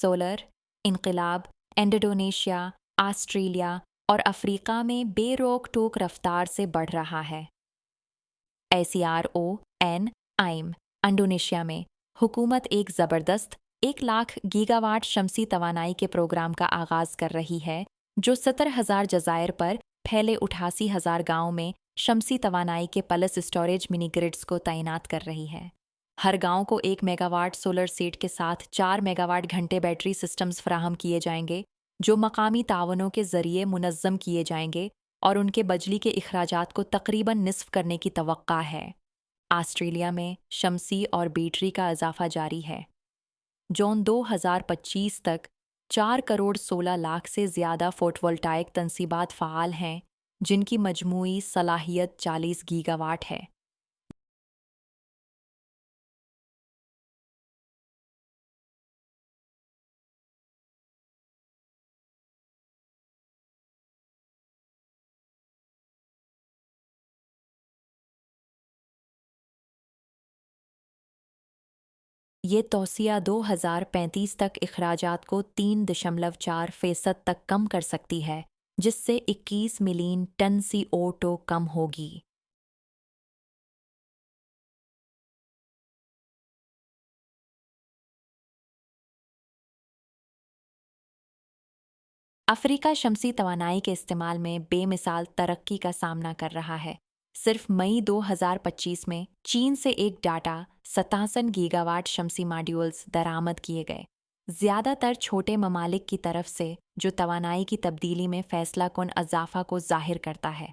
Solar इनकलाब Indonesia, Australia और Africa में बेरोक टोक रफ्तार से बढ़ रहा है। ACRON आइम इंडोनेशिया में हुकूमत एक ज़बरदस्त 1 लाख गीगावाट शमसी तवानाई के प्रोग्राम का आगाज़ कर रही है, जो 70,000 जज़ायर पर फैले 88,000 गाँव में शमसी तवानाई के पल्स स्टोरेज मिनी ग्रिड्स को तैनात कर रही है। हर गांव को 1 मेगावाट सोलर सेट के साथ 4 मेगावाट घंटे बैटरी सिस्टम्स फराहम किए जाएंगे, जो मकामी तावनों के ज़रिए मुनज़्ज़म किए जाएंगे और उनके बिजली के अखराजात को तकरीबन निस्फ करने की तवक्का है। ऑस्ट्रेलिया में शमसी और बैटरी का इजाफा जारी है। जून 2025 तक 4 करोड़ 16 लाख से ज़्यादा फोटोवोल्टाइक तनसीबात फ़ाल हैं, जिनकी मजमूई सलाहियत 40 गीगावाट है। ये तौसिया 2035 तक अखराजात को 3.4% तक कम कर सकती है, जिससे 21 मिलियन टन CO2 कम होगी। अफ्रीका शमसी तवानाई के इस्तेमाल में बेमिसाल तरक्की का सामना कर रहा है। सिर्फ मई 2025 में चीन से एक डाटा 57 गीगावाट शमसी मॉड्यूल्स दरामद किए गए, ज़्यादातर छोटे ममालिक की तरफ से, जो तवानाई की तब्दीली में फैसला कुन अज़ाफ़ा को ज़ाहिर करता है।